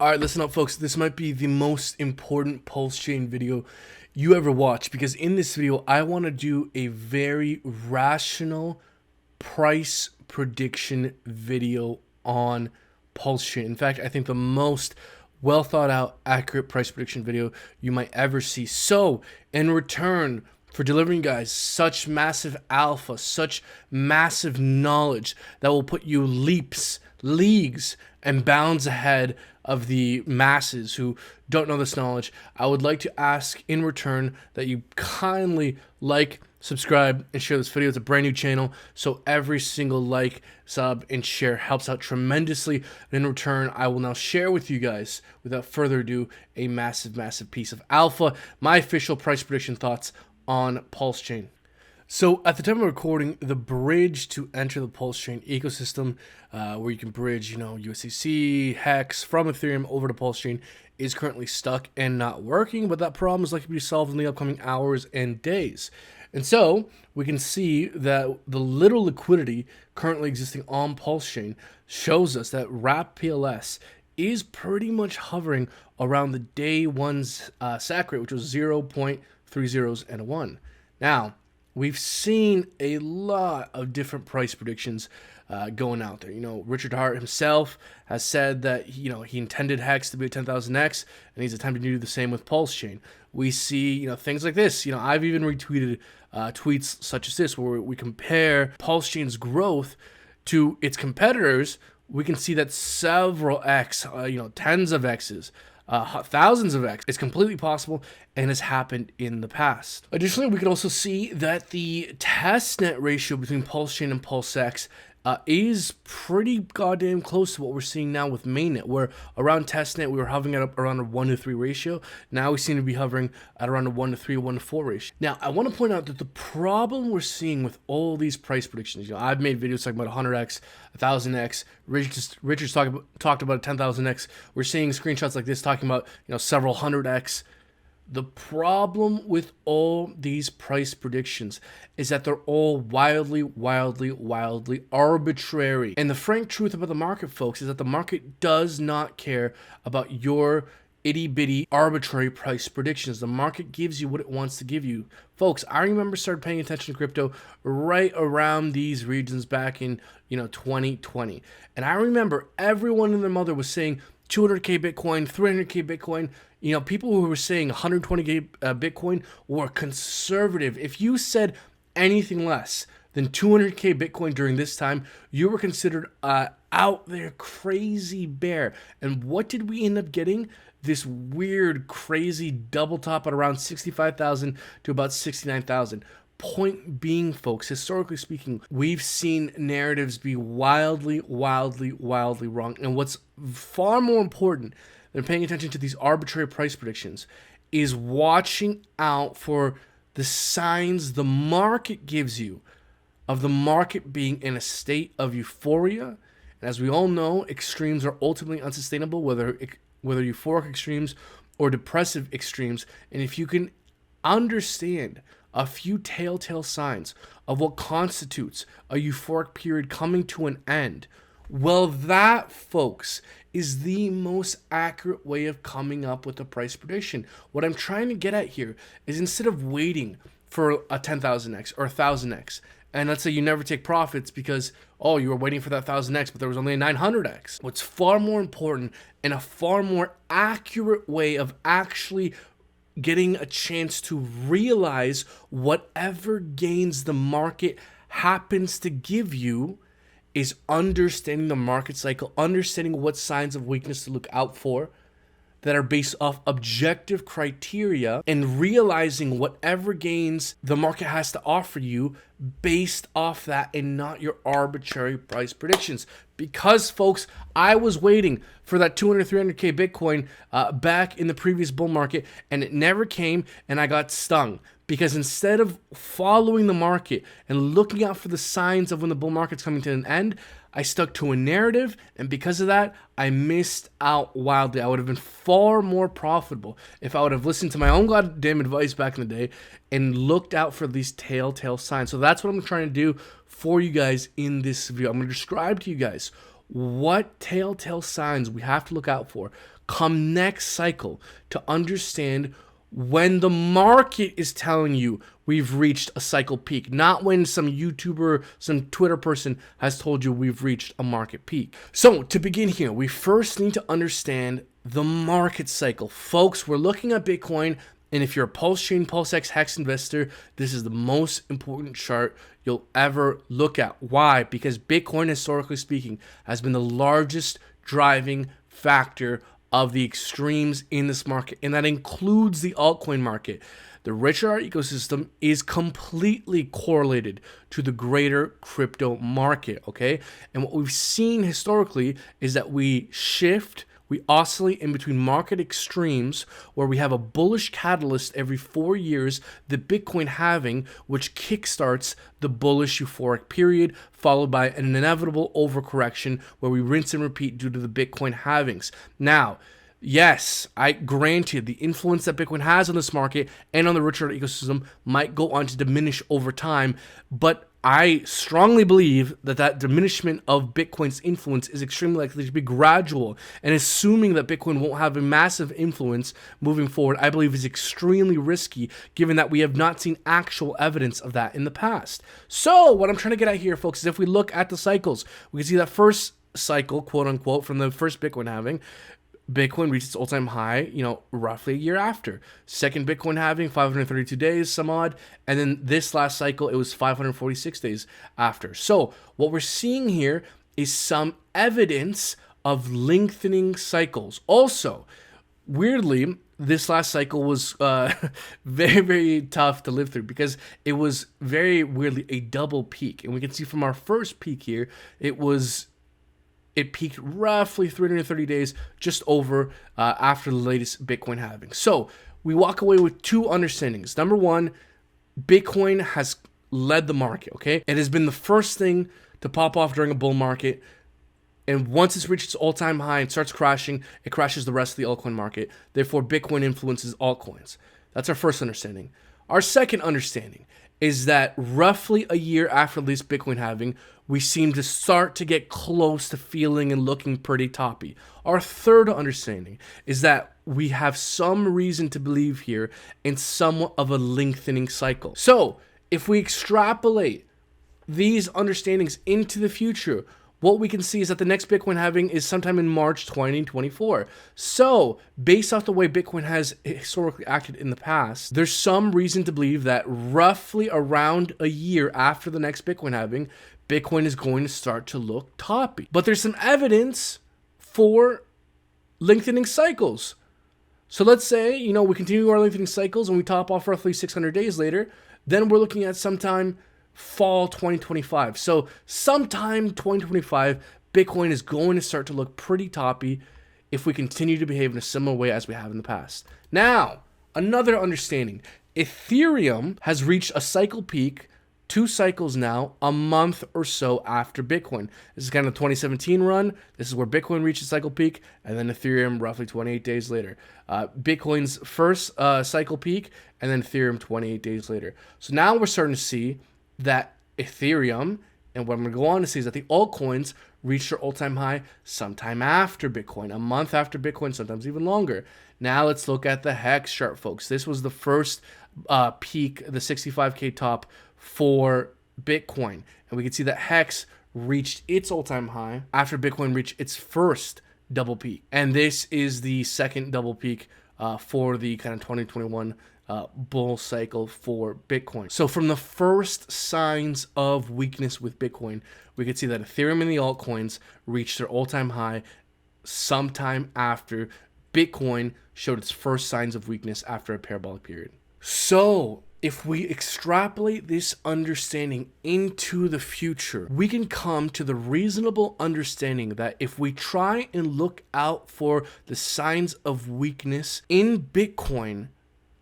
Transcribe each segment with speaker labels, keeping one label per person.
Speaker 1: All right, listen up, folks. This might be the most important pulse chain video you ever watch, because in this video, I want to do a very rational price prediction video on pulse chain. In fact, I think the most well thought out, accurate price prediction video you might ever see. So in return for delivering you guys such massive alpha, such massive knowledge that will put you leaps, leagues, and bounds ahead of the masses who don't know this knowledge, I would like to ask in return that you kindly like, subscribe, and share this video. It's a brand new channel, so every single like, sub, and share helps out tremendously. And in return, I will now share with you guys, without further ado, a massive, massive piece of alpha, my official price prediction thoughts on pulse chain. So at the time of recording, the bridge to enter the pulse chain ecosystem, where you can bridge, USDC, Hex from Ethereum over to pulse chain, is currently stuck and not working. But that problem is likely to be solved in the upcoming hours and days. And so we can see that the little liquidity currently existing on pulse chain shows us that wrap PLS is pretty much hovering around the day one's SAC rate, which was 0.30 and a 1. Now, we've seen a lot of different price predictions going out there. Richard Hart himself has said that he intended Hex to be a 10,000x, and he's attempting to do the same with pulse chain. We see things like this. I've even retweeted tweets such as this, where we compare pulse chain's growth to its competitors. We can see that several x, tens of x's, thousands of x is completely possible and has happened in the past. Additionally, we can also see that the testnet ratio between pulse chain and PulseX is pretty goddamn close to what we're seeing now with mainnet, where around testnet we were hovering at around a 1-to-3 ratio. Now we seem to be hovering at around a 1-to-3, 1-to-4 ratio. Now, I want to point out that the problem we're seeing with all these price predictions, I've made videos talking about 100x, 1000x. Richard's talked about 10,000x. We're seeing screenshots like this talking about several 100x. The problem with all these price predictions is that they're all wildly arbitrary. And the frank truth about the market, folks, is that the market does not care about your itty-bitty arbitrary price predictions. The market gives you what it wants to give you. Folks, I remember started paying attention to crypto right around these regions back in 2020. And I remember everyone and their mother was saying 200k Bitcoin, 300k Bitcoin. People who were saying 120k Bitcoin were conservative. If you said anything less than 200k Bitcoin during this time, you were considered out there crazy bear. And what did we end up getting? This weird, crazy double top at around 65,000 to about 69,000. Point being, folks, historically speaking, we've seen narratives be wildly wrong. And what's far more important than paying attention to these arbitrary price predictions is watching out for the signs the market gives you of the market being in a state of euphoria. And as we all know, extremes are ultimately unsustainable, whether euphoric extremes or depressive extremes. And if you can understand a few telltale signs of what constitutes a euphoric period coming to an end, well, that, folks, is the most accurate way of coming up with a price prediction. What I'm trying to get at here is, instead of waiting for a 10,000x or a 1,000x, and let's say you never take profits because, you were waiting for that 1,000x, but there was only a 900x. What's far more important and a far more accurate way of actually getting a chance to realize whatever gains the market happens to give you is understanding the market cycle, understanding what signs of weakness to look out for that are based off objective criteria, and realizing whatever gains the market has to offer you based off that and not your arbitrary price predictions. Because, folks, I was waiting for that 200, 300k Bitcoin back in the previous bull market, and it never came, and I got stung. Because instead of following the market and looking out for the signs of when the bull market's coming to an end, I stuck to a narrative, and because of that, I missed out wildly. I would have been far more profitable if I would have listened to my own goddamn advice back in the day and looked out for these telltale signs. So that's what I'm trying to do for you guys in this video. I'm going to describe to you guys what telltale signs we have to look out for come next cycle to understand when the market is telling you we've reached a cycle peak, not when some YouTuber, some Twitter person has told you we've reached a market peak. So to begin here, we first need to understand the market cycle. Folks, we're looking at Bitcoin, and if you're a pulsechain, PulseX Hex investor, this is the most important chart you'll ever look at. Why? Because Bitcoin, historically speaking, has been the largest driving factor of the extremes in this market, and that includes the altcoin market. The richer our ecosystem is completely correlated to the greater crypto market, okay? And what we've seen historically is that we oscillate in between market extremes where we have a bullish catalyst every 4 years, the Bitcoin halving, which kickstarts the bullish euphoric period, followed by an inevitable overcorrection where we rinse and repeat due to the Bitcoin halvings. Now, yes, I granted the influence that Bitcoin has on this market and on the richer ecosystem might go on to diminish over time, but I strongly believe that diminishment of Bitcoin's influence is extremely likely to be gradual, and assuming that Bitcoin won't have a massive influence moving forward, I believe is extremely risky, given that we have not seen actual evidence of that in the past. So what I'm trying to get at here, folks, is if we look at the cycles, we can see that first cycle, quote unquote, from the first Bitcoin halving, Bitcoin reached its all-time high, roughly a year after. Second Bitcoin halving, 532 days, some odd. And then this last cycle, it was 546 days after. So what we're seeing here is some evidence of lengthening cycles. Also, weirdly, this last cycle was very, very tough to live through because it was very weirdly a double peak. And we can see from our first peak here, it peaked roughly 330 days just over after the latest Bitcoin halving. So we walk away with two understandings. Number one, Bitcoin has led the market, okay? It has been the first thing to pop off during a bull market. And once it's reached its all-time high and starts crashing, it crashes the rest of the altcoin market. Therefore, Bitcoin influences altcoins. That's our first understanding. Our second understanding is that roughly a year after this Bitcoin halving, we seem to start to get close to feeling and looking pretty toppy. Our third understanding is that we have some reason to believe here in somewhat of a lengthening cycle. So if we extrapolate these understandings into the future, what we can see is that the next Bitcoin halving is sometime in March 2024. So, based off the way Bitcoin has historically acted in the past, there's some reason to believe that roughly around a year after the next Bitcoin halving, Bitcoin is going to start to look toppy. But there's some evidence for lengthening cycles. So let's say, we continue our lengthening cycles and we top off roughly 600 days later, then we're looking at sometime fall 2025. So sometime 2025, Bitcoin is going to start to look pretty toppy if we continue to behave in a similar way as we have in the past. Now, another understanding. Ethereum has reached a cycle peak 2 cycles now, a month or so after Bitcoin. This is kind of the 2017 run. This is where Bitcoin reached a cycle peak, and then Ethereum roughly 28 days later. Bitcoin's first cycle peak, and then Ethereum 28 days later. So now we're starting to see that Ethereum, and what I'm going to go on to see is that the altcoins reached their all-time high sometime after Bitcoin, a month after Bitcoin, sometimes even longer. Now let's look at the Hex chart, folks. This was the first peak, the 65K top for Bitcoin. And we can see that Hex reached its all-time high after Bitcoin reached its first double peak. And this is the second double peak for the kind of 2021 bull cycle for Bitcoin. So from the first signs of weakness with Bitcoin, we could see that Ethereum and the altcoins reached their all-time high sometime after Bitcoin showed its first signs of weakness after a parabolic period. So if we extrapolate this understanding into the future, we can come to the reasonable understanding that if we try and look out for the signs of weakness in Bitcoin,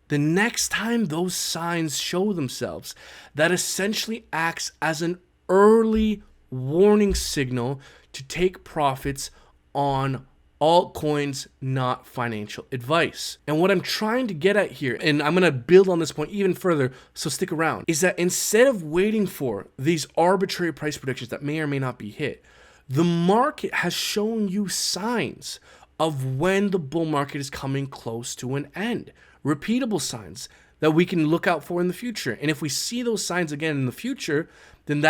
Speaker 1: the next time those signs show themselves, that essentially acts as an early warning signal to take profits on altcoins, not financial advice. And what I'm trying to get at here, and I'm going to build on this point even further, so stick around, is that instead of waiting for these arbitrary price predictions that may or may not be hit, the market has shown you signs of when the bull market is coming close to an end. Repeatable signs that we can look out for in the future. And if we see those signs again in the future, then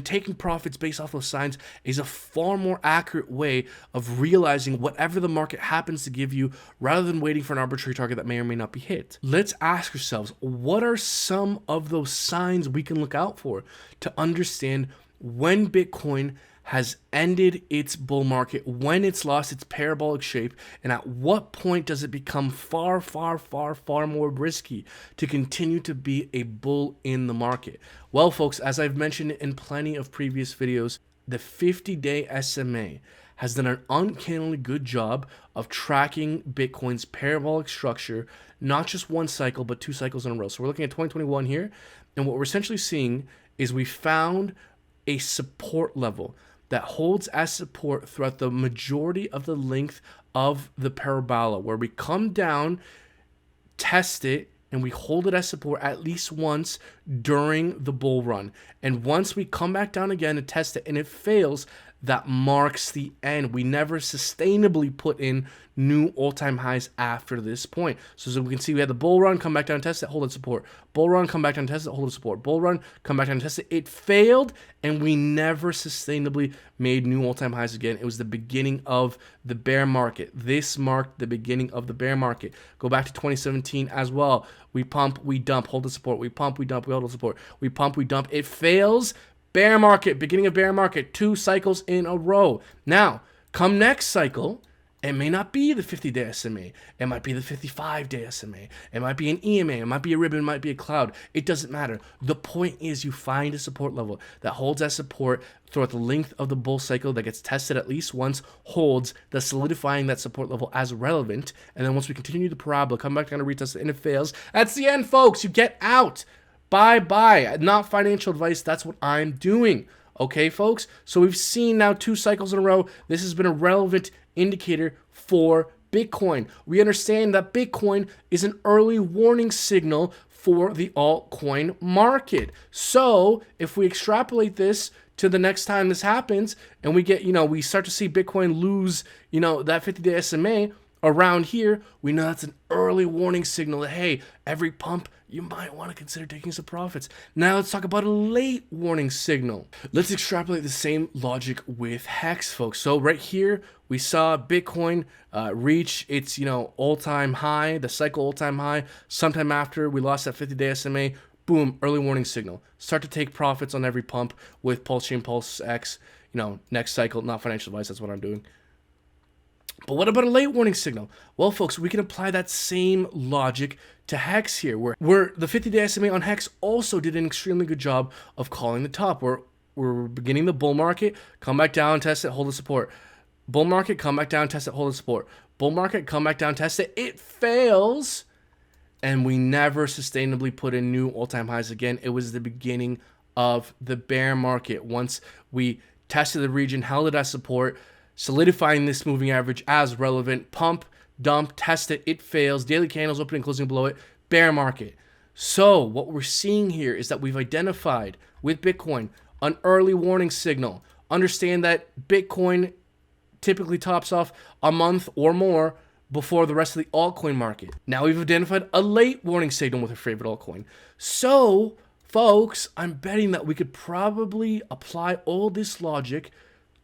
Speaker 1: taking profits based off those signs is a far more accurate way of realizing whatever the market happens to give you, rather than waiting for an arbitrary target that may or may not be hit. Let's ask ourselves, what are some of those signs we can look out for to understand when Bitcoin has ended its bull market, when it's lost its parabolic shape, and at what point does it become far, far, far, far more risky to continue to be a bull in the market? Well, folks, as I've mentioned in plenty of previous videos, the 50-day SMA has done an uncannily good job of tracking Bitcoin's parabolic structure, not just one cycle, but 2 cycles in a row. So we're looking at 2021 here, and what we're essentially seeing is we found a support level that holds as support throughout the majority of the length of the parabola, where we come down, test it, and we hold it as support at least once during the bull run. And once we come back down again and test it and it fails, that marks the end. We never sustainably put in new all-time highs after this point. So as we can see, we had the bull run, come back down, test it, hold it, support. Bull run, come back down, test it, hold it, support. Bull run, come back down, test it. It failed, and we never sustainably made new all-time highs again. It was the beginning of the bear market. This marked the beginning of the bear market. Go back to 2017 as well. We pump, we dump, hold the support. We pump, we dump, we hold the support. We pump, we dump. It fails. Bear market, beginning of bear market, 2 cycles in a row. Now, come next cycle, it may not be the 50-day SMA. It might be the 55-day SMA. It might be an EMA. It might be a ribbon. It might be a cloud. It doesn't matter. The point is you find a support level that holds that support throughout the length of the bull cycle, that gets tested at least once, holds, thus solidifying that support level as relevant. And then once we continue the parabola, come back down to retest it, and it fails. That's the end, folks. You get out. Bye-bye. Not financial advice. That's what I'm doing. Okay, folks? So we've seen now 2 cycles in a row. This has been a relevant indicator for Bitcoin. We understand that Bitcoin is an early warning signal for the altcoin market. So if we extrapolate this to the next time this happens and we get, we start to see Bitcoin lose, that 50-day SMA around here, we know that's an early warning signal that, hey, every pump, you might want to consider taking some profits. Now let's talk about a late warning signal. Let's extrapolate the same logic with Hex, folks. So right here, we saw Bitcoin reach its, all-time high, the cycle all-time high. Sometime after we lost that 50-day SMA, boom, early warning signal. Start to take profits on every pump with pulsechain, PulseX, next cycle. Not financial advice, that's what I'm doing. But what about a late warning signal? Well, folks, we can apply that same logic to Hex here, where the 50-day SMA on Hex also did an extremely good job of calling the top. We're beginning the bull market, come back down, test it, hold the support. Bull market, come back down, test it, hold the support. Bull market, come back down, test it. It fails, and we never sustainably put in new all-time highs again. It was the beginning of the bear market. Once we tested the region, held it as support, solidifying this moving average as relevant, pump, dump, test it, it fails, daily candles opening, closing below it, bear market. So what we're seeing here is that we've identified with Bitcoin an early warning signal. Understand that Bitcoin typically tops off a month or more before the rest of the altcoin market. Now we've identified a late warning signal with our favorite altcoin. So, folks, I'm betting that we could probably apply all this logic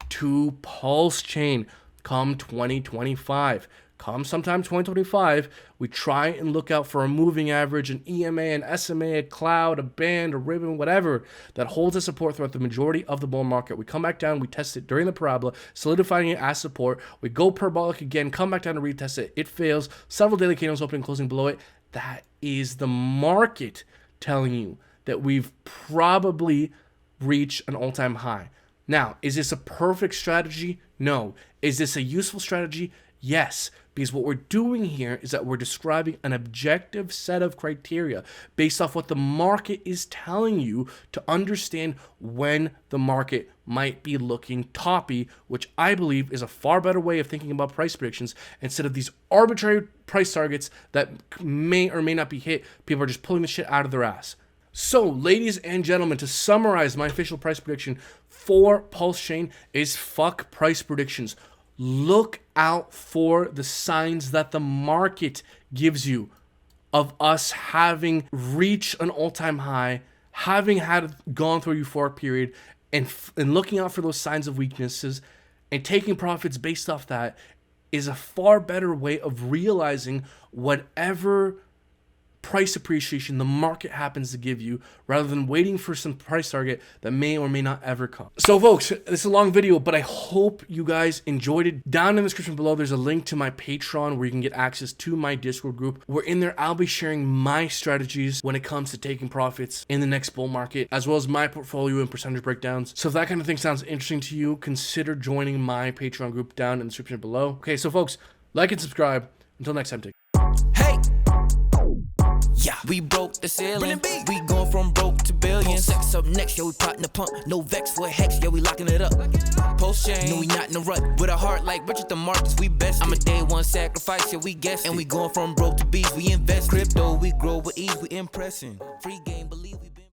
Speaker 1: to pulsechain come 2025. Come sometime 2025, we try and look out for a moving average, an EMA, an SMA, a cloud, a band, a ribbon, whatever, that holds a support throughout the majority of the bull market. We come back down, we test it during the parabola, solidifying it as support. We go parabolic again, come back down to retest it. It fails. Several daily candles opening, closing below it. That is the market telling you that we've probably reached an all-time high. Now, is this a perfect strategy? No. Is this a useful strategy? Yes, because what we're doing here is that we're describing an objective set of criteria based off what the market is telling you to understand when the market might be looking toppy, which I believe is a far better way of thinking about price predictions instead of these arbitrary price targets that may or may not be hit. People are just pulling the shit out of their ass. So, ladies and gentlemen, to summarize my official price prediction for pulsechain is fuck price predictions. look out for the signs that the market gives you of us having reached an all-time high, having had gone through a euphoric period, and looking out for those signs of weaknesses and taking profits based off that is a far better way of realizing whatever price appreciation the market happens to give you, rather than waiting for some price target that may or may not ever come. So folks, this is a long video, but I hope you guys enjoyed it. Down in the description below, there's a link to my Patreon where you can get access to my Discord group, where in there I'll be sharing my strategies when it comes to taking profits in the next bull market, as well as my portfolio and percentage breakdowns. So if that kind of thing sounds interesting to you, consider joining my Patreon group down in the description below. Okay, so folks, like and subscribe. Until next time, take care.
Speaker 2: Hey, yeah, we broke the ceiling. We going from broke to billions. PulseX up next, yeah, we plotting the pump. No vex for a hex, yeah, we locking it up. Pulsechain, no, we not in a rut. With a heart like Richard the Marcus, we best. I'm a day one sacrifice, yeah, we guess. And we going from broke to beast, we invest. Crypto, we grow with ease, we impressing. Free game.